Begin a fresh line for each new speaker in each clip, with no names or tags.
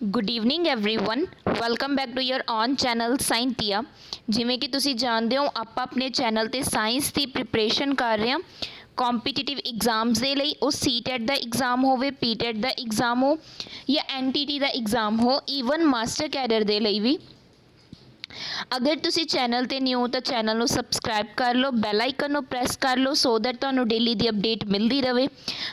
Good evening everyone welcome back to your own channel Scientia. ਜਿਵੇਂ ਕਿ ਤੁਸੀਂ ਜਾਣਦੇ ਹੋ ਆਪਾਂ ਆਪਣੇ ਚੈਨਲ ਤੇ ਸਾਇੰਸ ਦੀ ਪ੍ਰਿਪਰੇਸ਼ਨ ਕਰ ਰਹੇ ਹਾਂ ਕੰਪੀਟੀਟਿਵ ਐਗਜ਼ਾਮਸ ਦੇ ਲਈ। ਉਹ ਸੀਟੈਟ ਦਾ ਐਗਜ਼ਾਮ ਹੋਵੇ, ਪੀਟੈਟ ਦਾ ਐਗਜ਼ਾਮ ਹੋ ਜਾਂ ਐਨਟੀਟੀ ਦਾ ਐਗਜ਼ਾਮ ਹੋ, ਈਵਨ ਮਾਸਟਰ ਕੈਡਰ ਦੇ ਲਈ ਵੀ। अगर तुसी चैनल ते न्यू तो चैनल को सबसक्राइब कर लो, बैल आइकन को प्रेस कर लो सो दैट तुहानू डेली दी अपडेट मिलती रहे।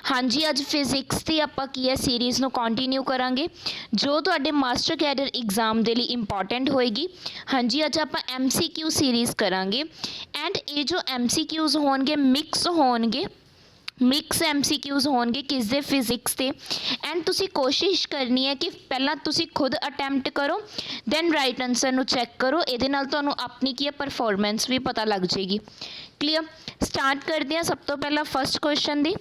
हाँ जी, अज फिजिक्स की आपां की है सीरीज़ नू कंटिन्यू करांगे जो तुहाडे मास्टर कैडर एग्जाम दे लई इंपॉर्टेंट होएगी। हाँ जी, अज आपां MCQ सीरीज़ करांगे एंड ये जो MCQs होणगे मिक्स होणगे, मिक्स MCQs होणगे किस दे फिजिक्स के। एंड तुसी कोशिश करनी है कि पहला तुसी खुद अटैम्प्ट करो दैन राइट आंसर नू चैक करो। ये नाल तुहानू अपनी की परफॉर्मेंस भी पता लग जाएगी। क्लीयर, स्टार्ट करते हैं सब तो पहला first question the.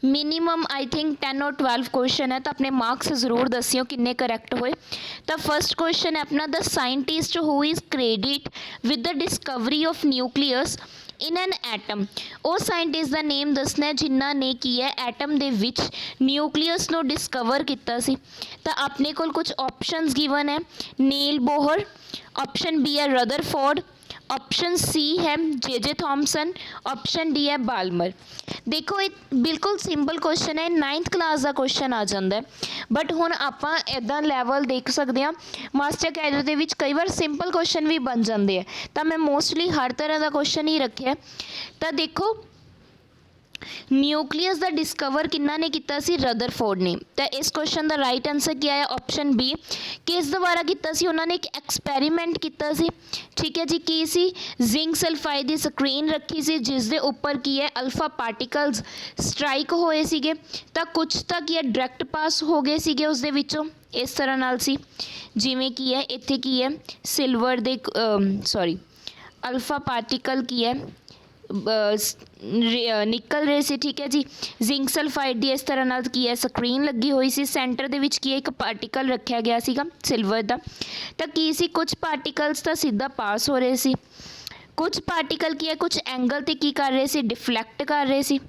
Minimum I think 10 और 12 क्वेश्चन है तो अपने मार्क्स जरूर दसियो किन्ने करैक्ट होए। तो फर्स्ट क्वेश्चन है अपना, the scientist who is credit with the discovery of nucleus in an atom. वो साइंटिस्ट का नेम दसना है जिन्हों ने की है एटम दे विच न्यूक्लियस नो डिस्कवर किया सी। तो अपने को कुछ ऑप्शंस गिवन है, नील बोहर, ऑप्शन बी है रदरफोर्ड, ऑप्शन सी है जे थॉमसन, ऑप्शन डी है बाल्मर। देखो ये बिल्कुल सिंपल क्वेश्चन है, 9th क्लास का क्वेश्चन आ जाता है बट हुण आपां इदां लैवल देख सकते हैं मास्टर कैडर दे विच कई बार सिंपल क्वेश्चन भी बन जाते हैं। तो मैं मोस्टली हर तरह का क्वेश्चन ही रखे। तो देखो न्यूक्लियस का डिस्कवर किन्ना ने किया सी, रदरफोर्ड ने। तो इस क्वेश्चन का राइट आंसर क्या है, ऑप्शन बी। किस द्वारा किया सी, उन्होंने एक एक्सपैरीमेंट किया सी। ठीक है जी, की सी जिंक सल्फाइड की स्क्रीन रखी सी जिस दे उपर की है अल्फा पार्टिकल्स स्ट्राइक होए सीगे। तो कुछ तो की है डायरैक्ट पास हो गए सीगे उस दे विचों, इस तरह नाल सी जिवें की है इत्थे की है सिल्वर दे सॉरी अल्फा पार्टिकल की है निकल रहे सी। ठीक है जी, जिंक सल्फाइड की इस तरह नाल की है स्क्रीन लगी हुई सी, सेंटर दे विच की एक पार्टिकल रखा गया सीगा सिल्वर का। तो की सी कुछ पार्टिकल्स तो सीधा पास हो रहे सी, कुछ पार्टिकल की है कुछ एंगल ते की कर रहे सी, डिफ्लैक्ट कर रहे सी,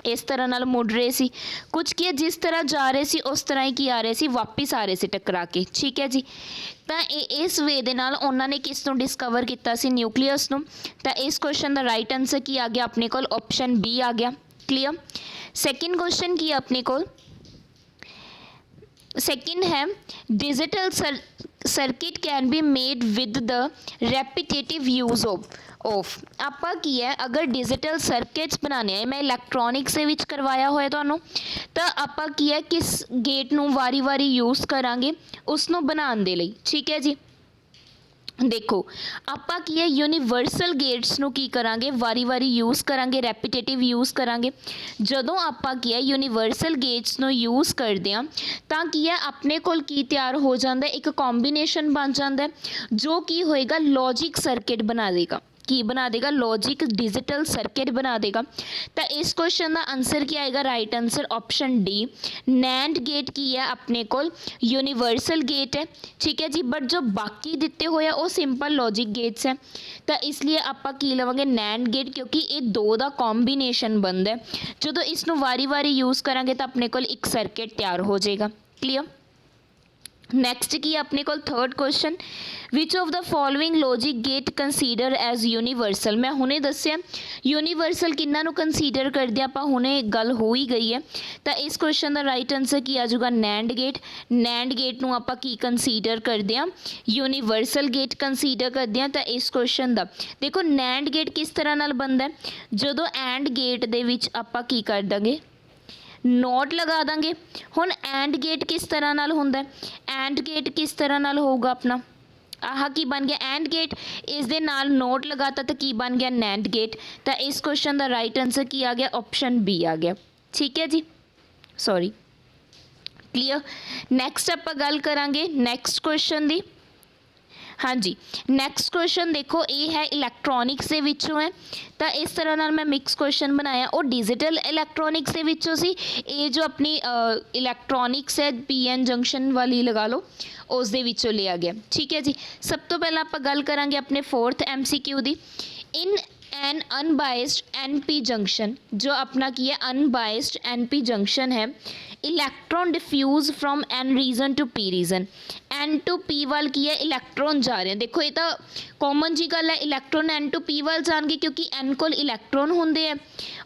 इस तरह नाल मुड़ रहे सी। कुछ की जिस तरह जा रहे सी उस तरह ही की आ रहे सी, वापस आ रहे सी टकरा के। ठीक है जी, तो इस वे दे नाल उन्होंने किस नूं डिस्कवर किया सी, न्यूक्लियस नूं। तो इस क्वेश्चन का राइट आंसर की आ गया अपने को, ऑप्शन बी आ गया। क्लीयर, सैकेंड क्वेश्चन की अपने को, सैकेंड है digital circuit can be made with the repetitive use of आपा की है अगर डिजिटल सर्किट्स बनाने हैं, मैं इलैक्ट्रॉनिक्स के विच करवाया होया तुहानू, तो आपा की है किस गेट नू वारी वारी यूज़ करांगे उसनों बनाने दे लई। ठीक है जी, देखो आपा की है यूनीवर्सल गेट्स नू की करांगे वारी वारी यूज़ करांगे, रैपिटेटिव यूज़ करांगे। जदों आपा की है यूनीवर्सल गेट्स नू यूज़ करते हैं तो की है अपने कोल की तैयार हो जाता है, एक कॉम्बीनेशन बन जाता है जो की होएगा लॉजिक सर्किट बना देगा। की बना देगा, लॉजिक डिजिटल सर्किट बना देगा। तो इस क्वेश्चन का आंसर क्या आएगा, right answer option D NAND gate की है अपने को यूनीवर्सल गेट है। ठीक है जी, बट जो बाकी दिते हुए वो सिंपल लॉजिक गेट्स हैं। तो इसलिए आप की लवेंगे नैंड गेट क्योंकि ये दो का कॉम्बीनेशन बनता है। जो इसनों वारी वारी यूज़ करांगे तो अपने को एक सर्किट तैयार हो जाएगा। क्लीयर, नैक्सट की अपने को third question, which of the following logic gate consider as universal. मैं हुणे दस्या यूनीवर्सल किन्ना नू कंसीडर करते आप हुणे गल हो ही गई है। तो इस क्वेश्चन का राइट आंसर की आ जाऊगा नैंड गेट। नैंड गेट नू आप की कंसीडर करते हैं, यूनीवर्सल गेट कंसीडर करते हैं। तो इस क्वेश्चन का देखो नैंड गेट किस तरह नाल बनता है, जदों एंड गेट दे विच आपां की कर देंगे नोट लगा देंगे। हुण एंड गेट किस तरह नाल हुंदा है, एंड गेट किस तरह नाल होगा अपना आह की बन गया एंड गेट, इस दे नाल नोट लगाता तो की बन गया नैंड गेट। तो इस क्वेश्चन का राइट आंसर की आ गया, ऑप्शन बी आ गया। ठीक है जी, सॉरी। क्लीयर, नैक्सट आप गल करांगे नैक्सट क्वेश्चन दी। हाँ जी, नैक्सट क्वेश्चन देखो ये है इलैक्ट्रॉनिक्स के विचों है। तो इस तरह नाल मैं मिक्स क्वेश्चन बनाया, और डिजिटल इलैक्ट्रॉनिक्स के विचों सी ये जो अपनी इलैक्ट्रॉनिक्स है PN जंक्शन वाली लगा लो उस दे विचों लिया गया। ठीक है जी, सब तो पहला आप गल करांगे अपने फोर्थ MCQ दी। In an unbiased NP junction, जो अपना की है अनबायस्ड NP जंक्शन है, electron diffuse from N region to P region. N to P ਵੱਲ ਕੀ ਹੈ, ਇਲੈਕਟ੍ਰੋਨ ਜਾ ਰਹੇ। ਦੇਖੋ ਇਹ ਤਾਂ ਕਾਮਨ ਜੀ ਗੱਲ ਹੈ, ਇਲੈਕਟ੍ਰੋਨ ਐਨ ਟੂ ਪੀ ਵੱਲ ਜਾਣਗੇ ਕਿਉਂਕਿ ਐਨ ਕੋਲ ਇਲੈਕਟ੍ਰੋਨ ਹੁੰਦੇ ਆ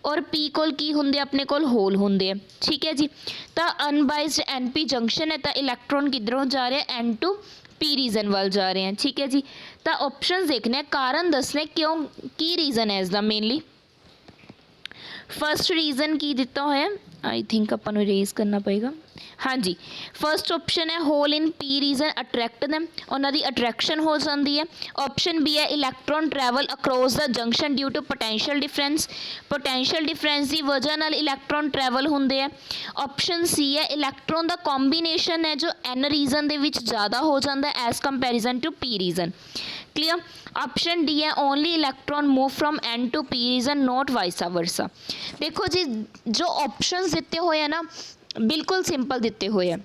ਔਰ ਪੀ ਕੋਲ ਕੀ ਹੁੰਦੇ ਆ, ਆਪਣੇ ਕੋਲ ਹੋਲ ਹੁੰਦੇ ਆ। ਠੀਕ ਹੈ ਜੀ, ਤਾਂ ਅਨਬਾਇਸਡ ਐਨ ਪੀ ਜੰਕਸ਼ਨ ਹੈ ਤਾਂ ਇਲੈਕਟ੍ਰੋਨ ਕਿੱਧਰੋਂ ਜਾ ਰਿਹਾ, ਐਨ ਟੂ ਪੀ ਰੀਜਨ ਵੱਲ ਜਾ ਰਹੇ हैं। ठीक है जी, तो ऑप्शंस देखने हैं, कारण दसने क्यों की रीजन है इसका मेनली। फर्स्ट रीजन की दिता होया, आई थिंक अपन इरेज करना पएगा। हाँ जी, फर्स्ट ऑप्शन है hole in P region attract them, उन्होंने अट्रैक्शन हो जाती है। ऑप्शन बी है electron travel across the junction due to potential difference, potential difference की वजह नाल इलैक्ट्रॉन ट्रैवल होंदे है। ऑप्शन सी है इलैक्ट्रॉन का कॉम्बीनेशन है जो एन रीजन दे विच ज़्यादा हो जाता है as comparison to P region. Clear. Option D है only electron move from N to P region not vice versa. देखो जी, जो ऑप्शंस दिते हुए हैं ना बिल्कुल सिंपल दिते हुए हैं,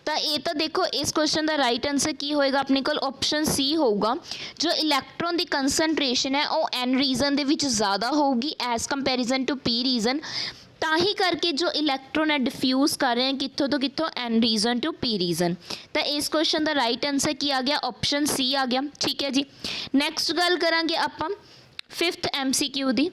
तो ये तो देखो इस क्वेश्चन का राइट आंसर की होएगा अपने को ऑप्शन सी होगा। जो इलैक्ट्रॉन की कंसनट्रेशन है वो एन रीजन दे विच ज़्यादा होगी as comparison to P region, ताही करके जो इलैक्ट्रॉन है डिफ्यूज कर रहे हैं कितों तो कितों N region to P region. तो इस क्वेश्चन का राइट आंसर की आ गया, ऑप्शन सी आ गया। ठीक है जी, नैक्सट गल करांगे आपां फिफ्थ MCQ दी।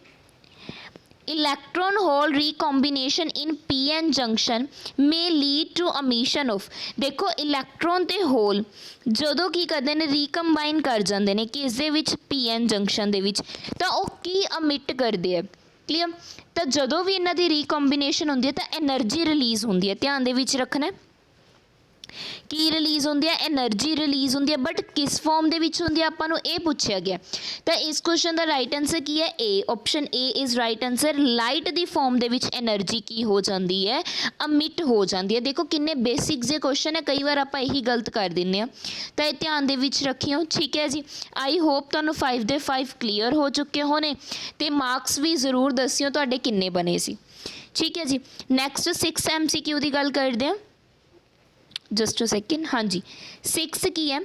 Electron hole recombination in PN junction may lead to emission of. देखो इलैक्ट्रॉन ते होल जदों की करते हैं रीकंबाइन कर जाते हैं किस दे विच, पीएन जंक्शन दे विच, तो वो की अमिट करते हैं। क्लियर। तो जदों भी इन्हां दी रीकॉम्बीनेशन होंदी है तो एनर्जी रिलीज़ होंदी है, ध्यान दे विच रखना है। की रिलीज़ होंदी है, एनर्जी रिलीज़ होंदी है, बट किस फॉर्म दे विच होंदी है आपां नूं ये पूछा गया। तो इस क्वेश्चन का राइट आंसर की है A, option A is right answer. Light दी फॉर्म दे विच एनर्जी की हो जाती है, अमिट हो जाती है। देखो किन्ने बेसिक जे क्वेश्चन है, कई बार आपां यही गलत कर दिंदे आ, तो ये ध्यान दे विच रखियो। ठीक है जी, आई होप तुहानूं 5 दे 5 क्लीयर हो चुके होने, तो मार्क्स भी जरूर दसियो तुहाडे किन्ने बने सी। ठीक है जी, नैक्सट 6 MCQ की गल करते हैं। Just a second. हाँ जी, 6 की है,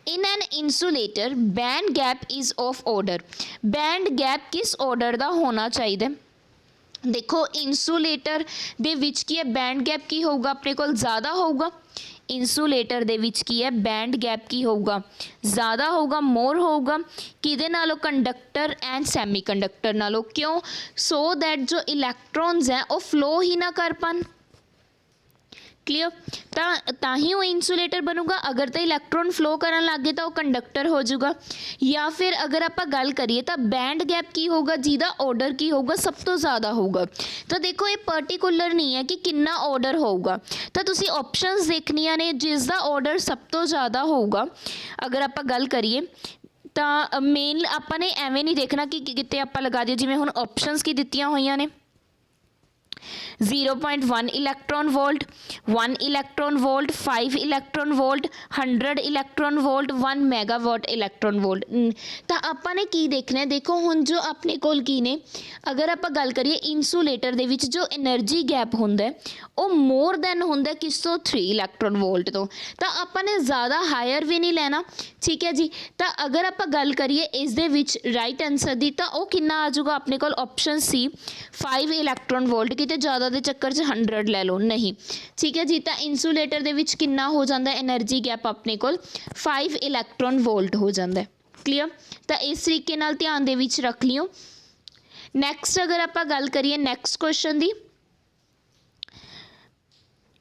in an insulator band gap is of order. Band gap किस ऑर्डर का होना चाहिए। देखो इंसुलेटर दे विच की है, बैंड गैप की होगा अपने को ज़्यादा होगा। इंसुलेटर दे विच की है, बैंड गैप की होगा ज़्यादा होगा, मोर होगा किदे नालों, कंडक्टर एंड सैमी कंडक्टर नालों। क्यों, सो दैट जो इलैक्ट्रॉन्स हैं वो फ्लो ही ना कर पान। क्लियर। ताही वो इंसुलेटर बनूगा, अगर तो इलैक्ट्रॉन फ्लो करन लग गए तो वो कंडक्टर हो जाऊगा। या फिर अगर आप गल करिए तो बैंड गैप की होगा जिहदा ऑर्डर की होगा सब तो ज़्यादा होगा। तो देखो ये पर्टिकुलर नहीं है कि कितना ऑर्डर होगा, तो तुसी ऑप्शंस देखनियां ने जिसका ऑर्डर सब तो ज़्यादा होगा। अगर आप गल करिए तो मेन आपने एवें नहीं देखना कि कितने आप लगा दिए, जिवें हुण ऑप्शंस की दित्तियां होईयां ने 0.1 electron volt, 1 electron volt, 5 electron volt, 100 electron volt, 1 megawatt electron volt. तो आपने की देखना है, देखो हुण जो अपने कोल की ने, अगर आप गल करिए इंसुलेटर दे विच जो एनर्जी गैप हुंदा है वो मोर दैन हुंदा किस तो 3 इलैक्ट्रॉन वोल्ट तो आपने ज़्यादा हायर भी नहीं लेना। ठीक है जी, तो अगर आप गल करिए इस दे विच राइट आंसर दी तो वो कितना आ जाऊगा अपने कोल, ऑप्शन सी 5 इलैक्ट्रॉन वोल्ट। किते ज़्यादा दे चक्कर 100 ले लो नहीं। ठीक है जी, तो इंसुलेटर दे विच कितना हो जाता है एनर्जी गैप अपने कोल 5 इलैक्ट्रॉन वोल्ट हो जाता है। क्लियर। तो इस तरीके नाल ध्यान दे विच रख लियो। नैक्सट अगर आप गल करिए नैक्सट क्वेश्चन दी,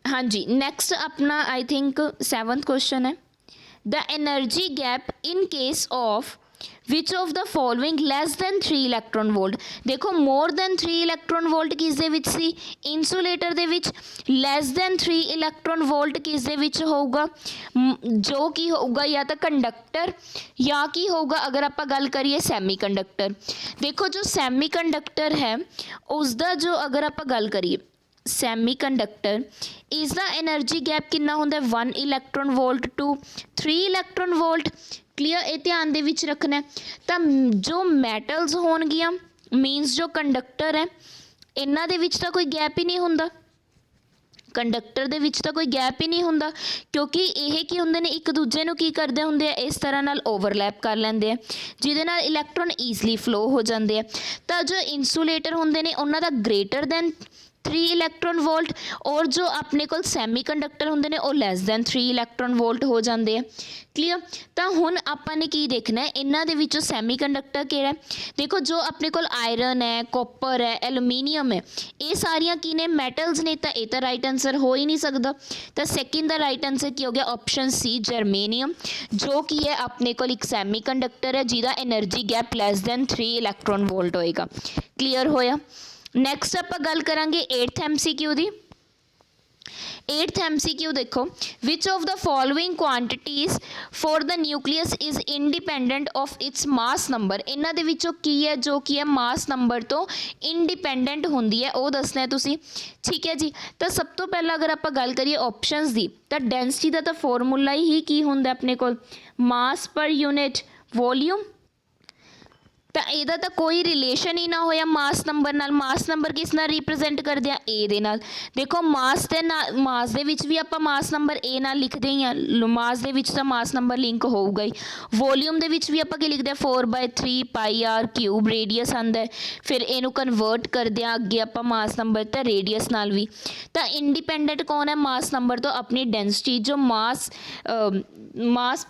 हाँ जी, नैक्सट अपना आई थिंक 7th क्वेश्चन है। The energy gap in case of which of the following less than 3 electron volt. देखो मोर दैन 3 इलैक्ट्रॉन वोल्ट किस दे विच सी, इंसुलेटर दे विच। लैस दैन 3 इलैक्ट्रॉन वोल्ट किस दे विच होगा, जो कि होगा या तो कंडक्टर या कि होगा अगर आप गल करिए सैमी कंडक्टर। देखो जो सैमी कंडक्टर है उसका जो अगर आप गल करिए सैमी कंडक्टर इसका एनर्जी गैप कितना होंदा है 1 electron volt to 3 electron volt. Clear. ये ध्यान दे विच रखना है। तो जो मैटल्स होणगियां मीनस जो कंडक्टर है इन्हां दे विच तां कोई गैप ही नहीं हुंदा, कंडक्टर दे विच तां कोई गैप ही नहीं हुंदा क्योंकि यह की हुंदे ने एक दूजे नूं की करदे हुंदे आ इस तरह नाल ओवरलैप कर लैंदे आ जिहदे नाल इलैक्ट्रॉन ईजली फ्लो हो जांदे आ। तां जो इंसुलेटर हुंदे ने उन्हां दा ग्रेटर दैन 3 ਇਲੈਕਟ੍ਰੋਨ ਵੋਲਟ, ਔਰ ਜੋ ਆਪਣੇ ਕੋਲ ਸੈਮੀਕੰਡਕਟਰ ਹੁੰਦੇ ਨੇ ਉਹ ਲੈਸ ਦੈਨ 3 ਇਲੈਕਟ੍ਰੋਨ ਵੋਲਟ ਹੋ ਜਾਂਦੇ ਆ। ਕਲੀਅਰ। ਤਾਂ ਹੁਣ ਆਪਾਂ ਨੇ ਕੀ ਦੇਖਣਾ ਹੈ, ਇਹਨਾਂ ਦੇ ਵਿੱਚੋਂ ਸੈਮੀਕੰਡਕਟਰ ਕਿਹੜਾ ਹੈ। ਦੇਖੋ ਜੋ ਆਪਣੇ ਕੋਲ ਆਇਰਨ ਹੈ, ਕੋਪਰ ਹੈ, ਐਲੂਮੀਨੀਅਮ ਹੈ, ਇਹ ਸਾਰੀਆਂ ਕੀ ਨੇ, ਮੈਟਲਸ ਨੇ, ਤਾਂ ਇਹ ਤਾਂ ਰਾਈਟ ਆਂਸਰ ਹੋ ਹੀ ਨਹੀਂ ਸਕਦਾ। ਤਾਂ ਸੈਕਿੰਡ ਦਾ ਰਾਈਟ ਆਂਸਰ ਕੀ ਹੋ ਗਿਆ, ਆਪਸ਼ਨ ਸੀ ਜਰਮੇਨੀਅਮ, ਜੋ ਕੀ ਹੈ ਆਪਣੇ ਕੋਲ ਇੱਕ ਸੈਮੀਕੰਡਕਟਰ ਹੈ ਜਿਹਦਾ energy gap less than 3 electron volt ਹੋਏਗਾ। ਕਲੀਅਰ ਹੋਇਆ। ਨੈਕਸਟ ਆਪਾਂ ਗੱਲ ਕਰਾਂਗੇ 8th MCQ ਦੀ। 8th MCQ ਦੇਖੋ, which of the following quantities for the nucleus is independent of its mass number। ਇਹਨਾਂ ਦੇ ਵਿੱਚੋਂ ਕੀ ਹੈ ਜੋ ਕੀ ਹੈ ਮਾਸ ਨੰਬਰ ਤੋਂ ਇੰਡੀਪੈਂਡੈਂਟ ਹੁੰਦੀ ਹੈ, ਉਹ ਦੱਸਣਾ ਹੈ ਤੁਸੀਂ। ਠੀਕ ਹੈ ਜੀ। ਤਾਂ ਸਭ ਤੋਂ ਪਹਿਲਾਂ ਅਗਰ ਆਪਾਂ ਗੱਲ ਕਰੀਏ ਆਪਸ਼ਨਸ ਦੀ, ਤਾਂ ਡੈਂਸਿਟੀ ਦਾ ਤਾਂ ਫਾਰਮੂਲਾ ਹੀ ਕੀ ਹੁੰਦਾ ਆਪਣੇ ਕੋਲ, ਮਾਸ ਪਰ ਯੂਨਿਟ ਵੋਲਿਊਮ। ਤਾਂ ਇਹਦਾ ਤਾਂ ਕੋਈ ਰਿਲੇਸ਼ਨ ਹੀ ਨਾ ਹੋਇਆ ਮਾਸ ਨੰਬਰ ਨਾਲ। ਮਾਸ ਨੰਬਰ ਕਿਸ ਨਾਲ ਰਿਪਰੈਜ਼ੈਂਟ ਕਰਦੇ ਆ, ਏ ਦੇ ਨਾਲ। ਦੇਖੋ ਮਾਸ ਦੇ ਨਾਲ, ਮਾਸ ਦੇ ਵਿੱਚ ਵੀ ਆਪਾਂ ਮਾਸ ਨੰਬਰ ਏ ਨਾਲ ਲਿਖਦੇ ਹੀ ਆ, ਮਾਸ ਦੇ ਵਿੱਚ ਤਾਂ ਮਾਸ ਨੰਬਰ ਲਿੰਕ ਹੋਊਗਾ ਹੀ। ਵੋਲਿਊਮ ਦੇ ਵਿੱਚ ਵੀ ਆਪਾਂ ਕੀ ਲਿਖਦੇ ਆ, 4/3 ਪਾਈ ਆਰ ਕਿਊਬ। ਰੇਡੀਅਸ ਆਉਂਦਾ, ਫਿਰ ਇਹਨੂੰ ਕਨਵਰਟ ਕਰਦੇ ਆ ਅੱਗੇ ਆਪਾਂ ਮਾਸ ਨੰਬਰ ਤਾਂ ਰੇਡੀਅਸ ਨਾਲ ਵੀ। ਤਾਂ ਇੰਡੀਪੈਂਡੈਂਟ ਕੌਣ ਹੈ ਮਾਸ ਨੰਬਰ ਤੋਂ, ਆਪਣੀ ਡੈਂਸਿਟੀ ਜੋ ਮਾਸ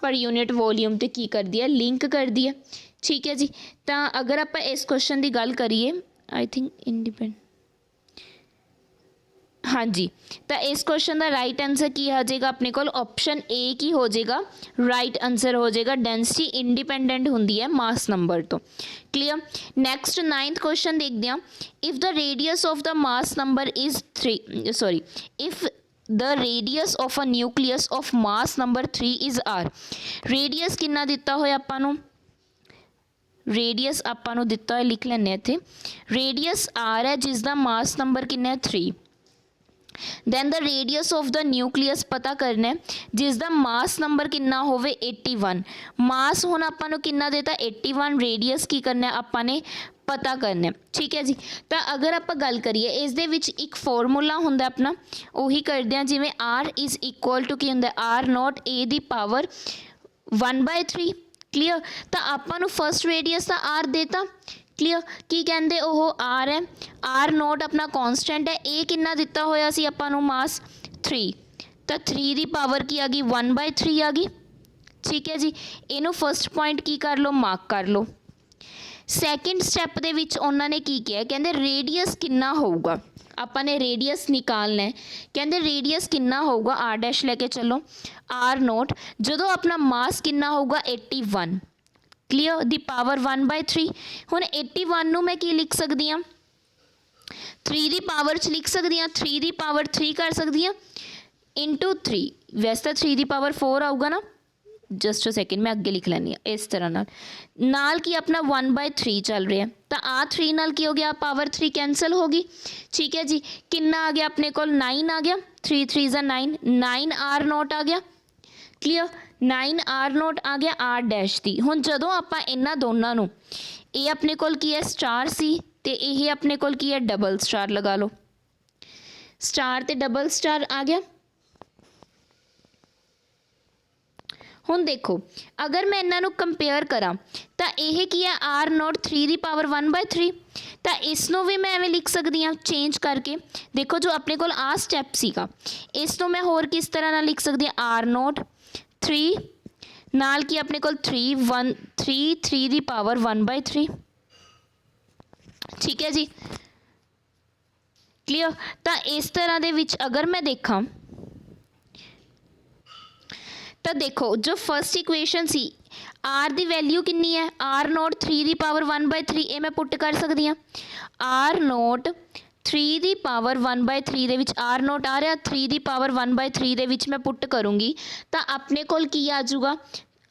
ਪਰ ਯੂਨਿਟ ਵੋਲਿਊਮ ਤੇ ਕੀ ਕਰਦੀ ਹੈ, ਲਿੰਕ ਕਰਦੀ ਹੈ। ਠੀਕ ਹੈ ਜੀ। ਤਾਂ ਅਗਰ ਆਪਾਂ ਇਸ ਕੁਐਸਚਨ ਦੀ ਗੱਲ ਕਰੀਏ, ਆਈ ਥਿੰਕ ਹਾਂਜੀ, ਤਾਂ ਇਸ ਕੁਐਸਚਨ ਦਾ ਰਾਈਟ ਆਂਸਰ ਕੀ ਆ ਜਾਏਗਾ ਆਪਣੇ ਕੋਲ, ਆਪਸ਼ਨ ਏ ਕੀ ਹੋ ਜਾਏਗਾ, ਰਾਈਟ ਆਂਸਰ ਹੋ ਜਾਏਗਾ। ਡੈਂਸਿਟੀ ਇੰਡੀਪੈਂਡੈਂਟ ਹੁੰਦੀ ਹੈ ਮਾਸ ਨੰਬਰ ਤੋਂ। ਕਲੀਅਰ। ਨੈਕਸਟ 9th ਕੁਐਸਚਨ ਦੇਖਦੇ ਹਾਂ। If the radius of the mass number is 3 if the radius of a nucleus of mass number 3 is r। radius ਕਿੰਨਾ ਦਿੱਤਾ ਹੋਇਆ ਆਪਾਂ ਨੂੰ, ਰੇਡੀਅਸ ਆਪਾਂ ਨੂੰ ਦਿੱਤਾ ਹੋਇਆ, ਲਿਖ ਲੈਂਦੇ ਇੱਥੇ। ਰੇਡੀਅਸ r ਹੈ ਜਿਸ ਦਾ ਮਾਸ ਨੰਬਰ ਕਿੰਨਾ ਹੈ, 3। Then the radius of the nucleus ਪਤਾ ਕਰਨਾ ਹੈ ਜਿਸ ਦਾ ਮਾਸ ਨੰਬਰ ਕਿੰਨਾ ਹੋਵੇ, 81। ਮਾਸ ਹੁਣ ਆਪਾਂ ਨੂੰ ਕਿੰਨਾ ਦਿੱਤਾ, 81। ਰੇਡੀਅਸ ਕੀ ਕਰਨਾ ਆਪਾਂ ਨੇ, ਪਤਾ ਕਰਨਾ। ਠੀਕ ਹੈ ਜੀ। ਤਾਂ ਅਗਰ ਆਪਾਂ ਗੱਲ ਕਰੀਏ ਇਸ ਦੇ ਵਿੱਚ ਇੱਕ ਫਾਰਮੂਲਾ ਹੁੰਦਾ ਆਪਣਾ, ਉਹੀ ਕਰਦੇ ਹਾਂ। ਜਿਵੇਂ r ਇਜ਼ ਇਕੁਅਲ ਟੂ ਕੀ ਹੁੰਦਾ, r0 a the power 1/3। Clear. ਤਾਂ ਆਪਾਂ ਨੂੰ ਫਸਟ ਰੇਡੀਅਸ ਦਾ r ਦੇਤਾ। ਕਲੀਅਰ। ਕੀ ਕਹਿੰਦੇ ਉਹ r ਹੈ, r0 ਆਪਣਾ ਕੌਨਸਟੈਂਟ ਹੈ, ਇਹ ਕਿੰਨਾ ਦਿੱਤਾ ਹੋਇਆ ਸੀ ਆਪਾਂ ਨੂੰ ਮਾਸ, 3। ਤਾਂ 3 ਦੀ ਪਾਵਰ ਕੀ ਆ ਗਈ, 1/3 ਆ ਗਈ। ਠੀਕ ਹੈ ਜੀ। ਇਹਨੂੰ ਫਸਟ ਪੁਆਇੰਟ ਕੀ ਕਰ ਲਓ, ਮਾਰਕ ਕਰ ਲਓ। ਸੈਕਿੰਡ ਸਟੈਪ ਦੇ ਵਿੱਚ ਉਹਨਾਂ ਨੇ ਕੀ ਕਿਹਾ, ਕਹਿੰਦੇ ਰੇਡੀਅਸ ਕਿੰਨਾ ਹੋਊਗਾ, ਆਪਾਂ ਨੇ ਰੇਡੀਅਸ ਨਿਕਾਲਣਾ ਹੈ। ਕਹਿੰਦੇ ਰੇਡੀਅਸ ਕਿੰਨਾ ਹੋਊਗਾ, r ਡੈਸ਼ ਲੈ ਕੇ ਚੱਲੋ, r0 ਜਦੋਂ ਆਪਣਾ ਮਾਸ ਕਿੰਨਾ ਹੋਊਗਾ, 81। ਕਲੀਅਰ। ਦੀ ਪਾਵਰ 1/3। ਹੁਣ 81 ਨੂੰ ਮੈਂ ਕੀ ਲਿਖ ਸਕਦੀ ਹਾਂ, 3 ਦੀ ਪਾਵਰ 'ਚ ਲਿਖ ਸਕਦੀ ਹਾਂ। 3 ਦੀ ਪਾਵਰ 3 ਕਰ ਸਕਦੀ ਹਾਂ ਇੰਟੂ 3। ਵੈਸੇ ਤਾਂ 3 ਦੀ ਪਾਵਰ 4 ਆਊਗਾ ਨਾ, ਜਸਟ ਅ ਸੈਕਿੰਡ ਮੈਂ ਅੱਗੇ ਲਿਖ ਲੈਂਦੀ ਹਾਂ ਇਸ ਤਰ੍ਹਾਂ ਨਾਲ ਕੀ ਆਪਣਾ 1/3 ਚੱਲ ਰਿਹਾ। ਤਾਂ ਆ 3 ਨਾਲ ਕੀ ਹੋ ਗਿਆ, ਪਾਵਰ 3 ਕੈਂਸਲ ਹੋ ਗਈ। ਠੀਕ ਹੈ ਜੀ। ਕਿੰਨਾ ਆ ਗਿਆ ਆਪਣੇ ਕੋਲ, 9 ਆ ਗਿਆ। 3 3 = 9, 9 r0 ਆ ਗਿਆ। ਕਲੀਅਰ। 9 r0 ਆ ਗਿਆ r ਡੈਸ਼ ਦੀ। ਹੁਣ ਜਦੋਂ ਆਪਾਂ ਇਹਨਾਂ ਦੋਨਾਂ ਨੂੰ, ਇਹ ਆਪਣੇ ਕੋਲ ਕੀ ਹੈ, ਸਟਾਰ ਸੀ, ਤੇ ਇਹ ਆਪਣੇ ਕੋਲ ਕੀ ਹੈ, ਡਬਲ ਸਟਾਰ ਲਗਾ ਲਓ। ਸਟਾਰ ਤੇ ਡਬਲ ਸਟਾਰ ਆ ਗਿਆ। ਹੁਣ ਦੇਖੋ ਅਗਰ ਮੈਂ ਇਹਨਾਂ ਨੂੰ ਕੰਪੇਅਰ ਕਰਾਂ ਤਾਂ ਇਹ ਕੀ ਹੈ, r0 3 ਦੀ ਪਾਵਰ 1/3। ਤਾਂ ਇਸ ਨੂੰ ਵੀ ਮੈਂ ਐਵੇਂ ਲਿਖ ਸਕਦੀ ਹਾਂ ਚੇਂਜ ਕਰਕੇ। ਦੇਖੋ ਜੋ ਆਪਣੇ ਕੋਲ ਆ ਸਟੈਪ ਸੀਗਾ, ਇਸ ਨੂੰ ਮੈਂ ਹੋਰ ਕਿਸ ਤਰ੍ਹਾਂ ਨਾਲ ਲਿਖ ਸਕਦੀ ਹਾਂ, r0 3 ਨਾਲ ਕੀ ਆਪਣੇ ਕੋਲ 3 ਦੀ ਪਾਵਰ 1/3। ਠੀਕ ਹੈ ਜੀ। ਕਲੀਅਰ। ਤਾਂ ਇਸ ਤਰ੍ਹਾਂ ਦੇ ਵਿੱਚ ਅਗਰ ਮੈਂ ਦੇਖਾਂ ਤਾਂ ਦੇਖੋ ਜੋ ਫਸਟ ਇਕੁਏਸ਼ਨ ਸੀ, r ਦੀ ਵੈਲਿਊ ਕਿੰਨੀ ਹੈ, r0 3 ਦੀ ਪਾਵਰ 1/3। ਇਹ ਮੈਂ ਪੁੱਟ ਕਰ ਸਕਦੀ ਹਾਂ। r0 3 ਦੀ ਪਾਵਰ 1/3 ਦੇ ਵਿੱਚ r0 ਆ ਰਿਹਾ, 3 ਦੀ ਪਾਵਰ 1/3 ਦੇ ਵਿੱਚ ਮੈਂ ਪੁੱਟ ਕਰੂੰਗੀ ਤਾਂ ਆਪਣੇ ਕੋਲ ਕੀ ਆ ਜਾਊਗਾ,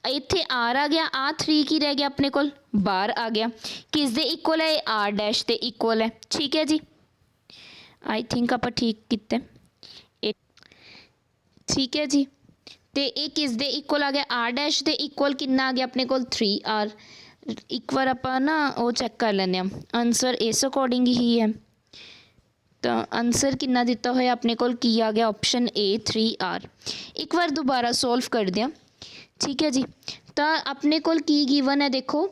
ਇੱਥੇ r ਆ ਗਿਆ, ਆ 3 ਕੀ ਰਹਿ ਗਿਆ ਆਪਣੇ ਕੋਲ, ਬਾਹਰ ਆ ਗਿਆ। ਕਿਸ ਦੇ ਇਕੁਅਲ ਹੈ, r ਡੈਸ਼ ਦੇ ਇਕੁਅਲ ਹੈ। ਠੀਕ ਹੈ ਜੀ। ਆਈ ਥਿੰਕ ਆਪਾਂ ਠੀਕ ਕੀਤਾ। ਠੀਕ ਹੈ ਜੀ। ਤੇ ਇਹ ਕਿਸ ਦੇ ਇਕੁਅਲ ਆ ਗਿਆ, r ਡੈਸ਼ ਦੇ ਇਕੁਅਲ ਕਿੰਨਾ ਆ ਗਿਆ ਆਪਣੇ ਕੋਲ, 3r। ਇੱਕ ਵਾਰ ਆਪਾਂ ਨਾ ਉਹ ਚੈੱਕ ਕਰ ਲੈਂਦੇ ਹਾਂ, ਆਨਸਰ ਇਸ ਅਕੋਰਡਿੰਗ ਹੀ ਹੈ। ਤਾਂ ਆਨਸਰ ਕਿੰਨਾ ਦਿੱਤਾ ਹੋਇਆ ਆਪਣੇ ਕੋਲ, ਕੀ ਆ ਗਿਆ, ਆਪਸ਼ਨ A 3r। ਇੱਕ ਵਾਰ ਦੁਬਾਰਾ ਸੋਲਵ ਕਰਦੇ ਹਾਂ। ਠੀਕ ਹੈ ਜੀ। ਤਾਂ ਆਪਣੇ ਕੋਲ ਕੀ ਗਿਵਨ ਹੈ, ਦੇਖੋ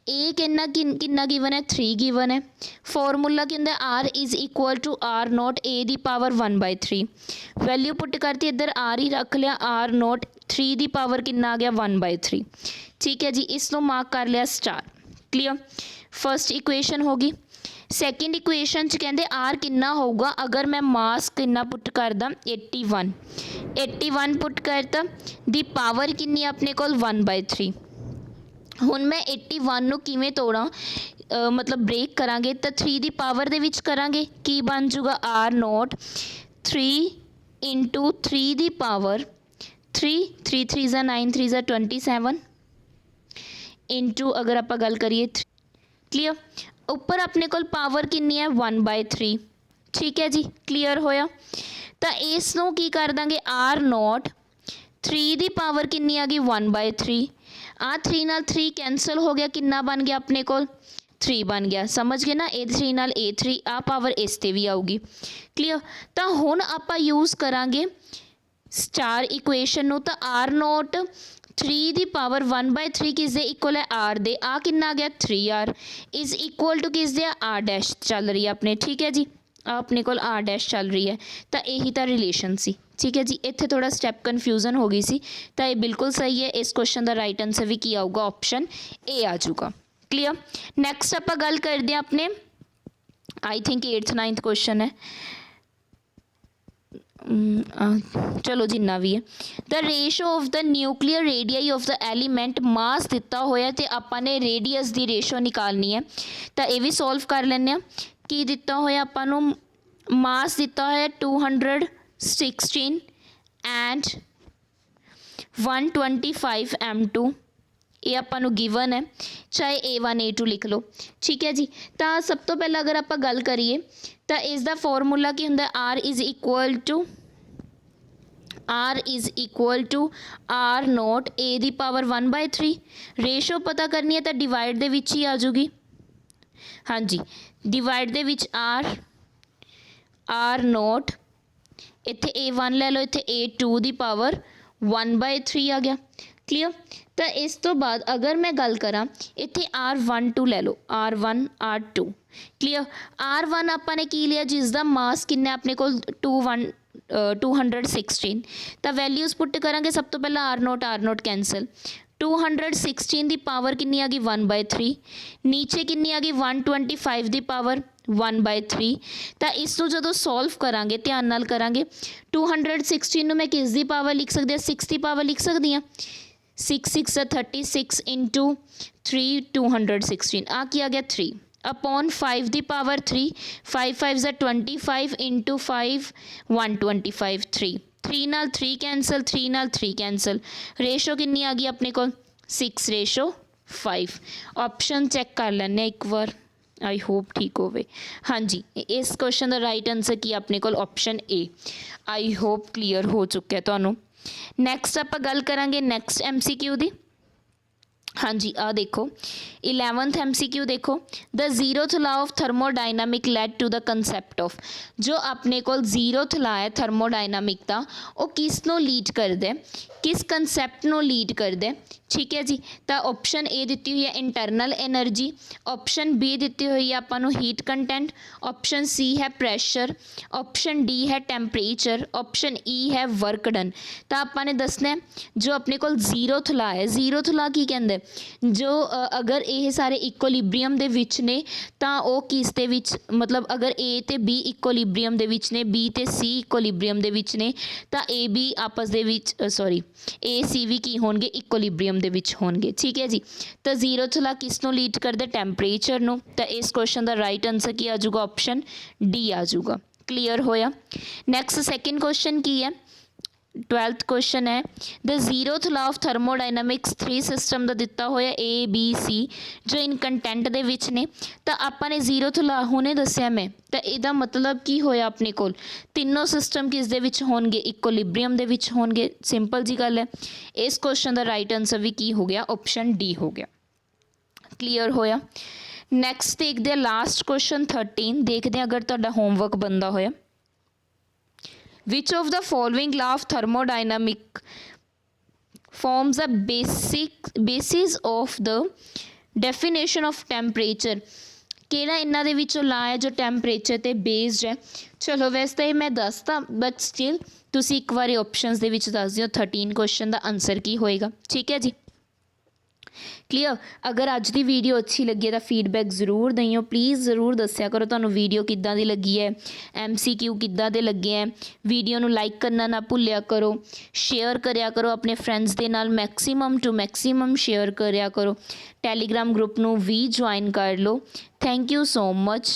ए किन्ना गिवन है 3 गिवन है। फॉर्मूला की होंगे R is equal to R naught A the power 1/3। Value put करती इधर आर ही रख लिया, आर नॉट 3 दी पावर किन्ना आ गया 1/3। ठीक है जी, इसको मार्क कर लिया स्टार। क्लीयर, फर्स्ट इक्वेशन होगी। सैकेंड इक्वेशन च कहते आर किन्ना होगा अगर मैं मास किन्ना पुट करदा 81 पुट करता, दी पावर किन्नी अपने कोल 1/3। हुण मैं 81 नूं किवें तोड़ां, मतलब ब्रेक करांगे तो 3 दी पावर दे विच करांगे, की बन जूगा आर नॉट 3 इंटू 3 दी पावर 3 3 3 ज़ा 9 3 ज़ा 27 इंटू अगर आप गल करिए। क्लीयर, उपर अपने कोल पावर किन्नी है 1/3। ठीक है जी, क्लीयर होया। तो इस नूं की कर देंगे आर नॉट 3 दी पावर किन्नी आ गई 1/3। आ 3 नाल 3 कैंसल हो गया, किन्ना बन गया अपने कोल 3 बन गया। समझ गए ना, A3 नाल A3 आ पावर इस ते भी आऊगी। क्लीयर, तो हुण आपां यूज़ करांगे स्टार इक्वेशन नूं। तो आर नॉट 3 दी पावर 1/3 किस दे इक्वल है आर दे, आ किन्ना आ गया 3R इज़ इक्वल टू किस दे आर डैश चल रही है अपने। ठीक है जी, अपने कोल आर डैश चल रही है, तो यही तो रिलेशन सी। ठीक है जी, इत्थे थोड़ा स्टैप कन्फ्यूजन हो गई सी, तो ये बिल्कुल सही है। इस क्वेश्चन का राइट आंसर भी की आऊगा, ऑप्शन ए आ जाऊगा। क्लीयर, नैक्सट आप गल करते हैं अपने I think 8th 9th question है, चलो जिन्ना भी है। The ratio of the nuclear radii of the element mass दिता होया तो आपां ने रेडियस की रेशो निकालनी है, तो ये भी सॉल्व कर लें। की दिता होया आपां नूं मास दिता होया 216 एंड 125 M2, ये आपां नूं गिवन है, चाहे A1 A2 लिख लो। ठीक है जी, तो सब तो पहला अगर आप गल करिए तो इसका फॉर्मूला की होंगे R is equal to R naught A the power 1/3। Ratio पता करनी है तो डिवाइड दे विच ही आ जूगी। हाँ जी, डिवाइड दे विच आर नॉट, इत्थे A1 ले लो, इत्थे A2 दी पावर 1/3 आ गया। क्लीयर, तो इस तो बाद अगर मैं गल करा इत्थे R1 2 ले लो, R1 R2। क्लीयर, R1 आपां ने की लिया जिसका मास किन्ना अपने को 216, तो वैल्यूज़ पुट करांगे। सब तो पहला आर नोट कैंसल, 216 दी पावर किन्नी आ गई 1/3, नीचे किन्नी आ गई 125 दी पावर 1/3। तो इसको जो सॉल्व करांगे ध्यान नाल करांगे, 216 नूं मैं किस दी पावर लिख सकती हूँ 6 दी पावर लिख सकती हाँ। 6 6 36 इंटू 3 216 आ की आ गया 3 अपॉन 5 दी पावर 3, 5 5 25 इंटू 5 125 3 नाल 3 कैंसल, 3 नाल 3 कैंसल, रेशो किन्नी आ गई अपने को 6:5। ऑप्शन चेक कर लें एक बार, आई होप ठीक होवे। हाँ जी, इस क्वेश्चन का राइट आंसर की अपने को option A. I hope clear हो चुका है तुहानू। नैक्सट आप गल करांगे नैक्सट MCQ दी। हाँ जी, आ देखो 11th MCQ देखो, the zeroth law of thermodynamic led to the concept of, जो अपने को जीरोथ लॉ है थर्मोडायनामिक का, वो किस नो लीड कर दे, किस कंसैप्ट नो लीड कर दे। ठीक है जी, तो ऑप्शन ए दी हुई है internal energy, option be the हुई है आपां हीट कंटेंट, ऑप्शन सी है प्रैशर, ऑप्शन डी है टैंपरेचर, ऑप्शन ई है वर्क डन। तो आपां ने दसना है जो अपने को जीरोथ लॉ है, जीरोथ लॉ की कहंदे, जो अगर ये सारे इक्वलिब्रियम दे विच ने तो वो किस दे विच, मतलब अगर ए ते बी इक्वलिब्रियम दे विच ने, बी ते सी इक्वलिब्रियम दे विच ने, तो ए बी आपस दे विच सॉरी ए सी भी की होणगे इक्वलिब्रियम दे विच होणगे। ठीक है जी, तो जीरोथ लॉ किस नूं लीड करदे टैंपरेचर नूं, तो इस क्वेश्चन का राइट आंसर की आ जाऊगा ऑप्शन डी आ जाऊगा। क्लीयर होया। नैक्सट सैकेंड क्वेश्चन की है, 12th क्वेश्चन है, the zeroth law of thermodynamics 3 system का दिता होया A B C जो इन कंटेंट दे विच ने, तो आपां ने जीरोथ लॉ हुणे दस्या मैं, तो इहदा मतलब की होया अपने कोल तीनों सिस्टम किस दे विच होणगे इक्वलिब्रियम दे विच होणगे। सिंपल जी गल है। इस क्वेश्चन का राइट आंसर भी की हो गया ऑप्शन डी हो गया। क्लीयर होया। नैक्सट देखते हैं लास्ट क्वेश्चन 13, देखते हैं अगर तुहाडा होमवर्क बनता होया। Which of the following law of thermodynamic forms the basis of the definition of temperature ਕਿਹੜਾ ਇਹਨਾਂ ਦੇ ਵਿੱਚੋਂ ਲਾ ਹੈ ਜੋ ਟੈਂਪਰੇਚਰ 'ਤੇ ਬੇਸਡ ਹੈ। ਚਲੋ ਵੈਸੇ ਤਾਂ ਇਹ ਮੈਂ ਦੱਸਤਾ, ਬਟ ਸਟਿਲ ਤੁਸੀਂ ਇੱਕ ਵਾਰੀ ਆਪਸ਼ਨਸ ਦੇ ਵਿੱਚ ਦੱਸ ਦਿਓ 13 ਕੁਐਸਚਨ ਦਾ ਆਨਸਰ ਕੀ ਹੋਏਗਾ। ਠੀਕ ਹੈ ਜੀ, ਕਲੀਅਰ। ਅਗਰ ਅੱਜ ਦੀ ਵੀਡੀਓ ਅੱਛੀ ਲੱਗੀ ਹੈ ਤਾਂ ਫੀਡਬੈਕ ਜ਼ਰੂਰ ਦਈਓ, ਪਲੀਜ਼ ਜ਼ਰੂਰ ਦੱਸਿਆ ਕਰੋ ਤੁਹਾਨੂੰ ਵੀਡੀਓ ਕਿੱਦਾਂ ਦੀ ਲੱਗੀ ਹੈ, MCQ ਕਿੱਦਾਂ ਦੇ ਲੱਗੇ ਹੈ। ਵੀਡੀਓ ਨੂੰ ਲਾਈਕ ਕਰਨਾ ਨਾ ਭੁੱਲਿਆ ਕਰੋ, ਸ਼ੇਅਰ ਕਰਿਆ ਕਰੋ ਆਪਣੇ ਫਰੈਂਡਸ ਦੇ ਨਾਲ, ਮੈਕਸੀਮਮ ਟੂ ਮੈਕਸੀਮਮ ਸ਼ੇਅਰ ਕਰਿਆ ਕਰੋ। ਟੈਲੀਗ੍ਰਾਮ ਗਰੁੱਪ ਨੂੰ ਵੀ ਜੁਆਇਨ ਕਰ ਲਓ। Thank you so much.